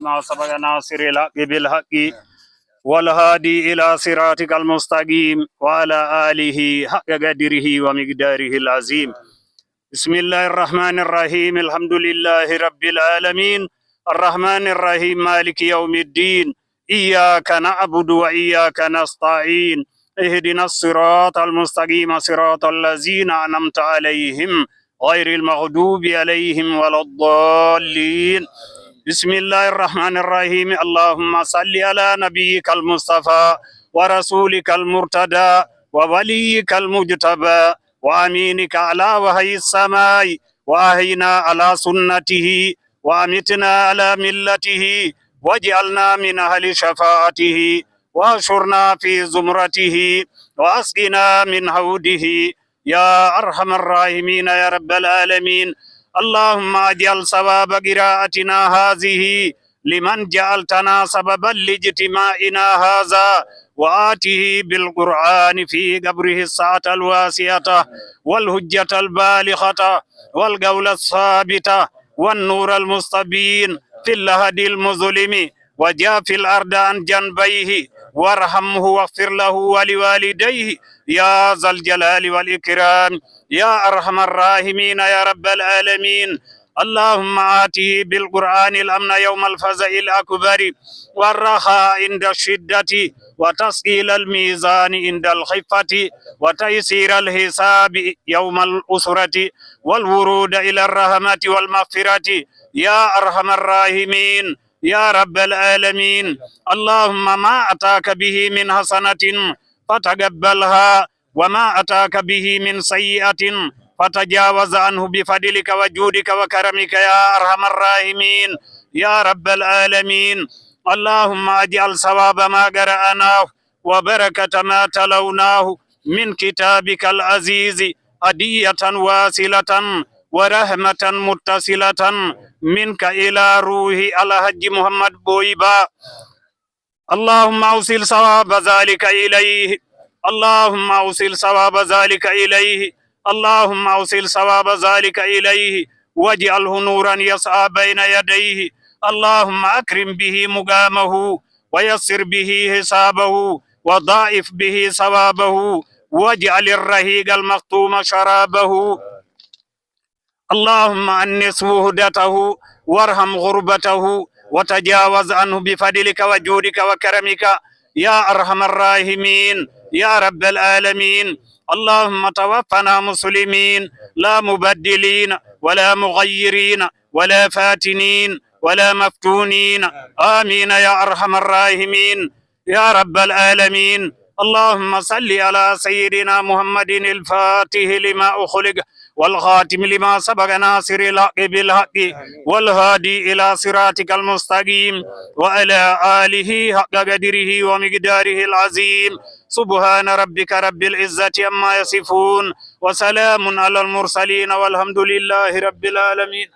ما سبق ناصر الحق بالحق والهادي إلى صراطك المستقيم وعلى آله حق قدره ومقداره العظيم. بسم الله الرحمن الرحيم. الحمد لله رب العالمين الرحمن الرحيم مالك يوم الدين. إياك نعبد وإياك نستعين. اهدنا الصراط المستقيم صراط الذين أنعمت عليهم غير المغضوب عليهم ولا الضالين. بسم الله الرحمن الرحيم. اللهم صل على نبيك المصطفى ورسولك المرتدى ووليك المجتبى وأمينك على وحي السماء وأحينا على سنته وأمتنا على ملته واجعلنا من أهل شفاعته واشرنا في زمرته واسقنا من هوده يا أرحم الراحمين يا رب العالمين. اللهم اجعل ثواب قراءتنا هذه لمن جعلتنا سببا لاجتماعنا هذا وآته بالقرآن في قبره الساعة الواسعة والهجة البالغة والقول الثابت والنور المستبين في اللهد المظلم وجاء في الأرض عن جنبيه وارحمه واغفر له ولوالديه يا ذا الجلال والإكرام يا أرحم الراحمين يا رب العالمين. اللهم آته بالقرآن الأمن يوم الفزع الأكبر والرخاء عند الشدة وتسقيل الميزان عند الخفة وتيسير الحساب يوم الأسرة والورود إلى الرحمة والمغفرة يا أرحم الراحمين يا رب العالمين. اللهم ما أتاك به من حسنة فتقبلها وما أتاك به من سيئة فتجاوز عنه بفضلك وجودك وكرمك يا أرحم الراحمين يا رب العالمين. اللهم اجعل ثواب ما قرأناه وبركة ما تلوناه من كتابك العزيز هدية واصلة ورحمة متصلة منك إلى روح الحج محمد بويبا. اللهم أوصل ثواب ذلك إليه. اللهم أوصل ثواب ذلك إليه. اللهم أوصل ثواب ذلك إليه واجعله نورا يسعى بين يديه. اللهم أكرم به مقامه ويسر به حسابه وضاعف به ثوابه واجعل الرهيق المختوم شرابه. اللهم أنس وهدته وارحم غربته وتجاوز عنه بفضلك وجودك وكرمك يا أرحم الراحمين يا رب العالمين. اللهم توفنا مسلمين لا مبدلين ولا مغيرين ولا فاتنين ولا مفتونين آمين يا أرحم الراحمين يا رب العالمين. اللهم صل على سيدنا محمد الفاتح لما أخلق والخاتم لما سبق ناصر الحق بالحق والهادي إلى صراطك المستقيم وعلى آله حق قدره ومقداره العظيم. سبحان ربك رب العزة عما يصفون وسلام على المرسلين والحمد لله رب العالمين.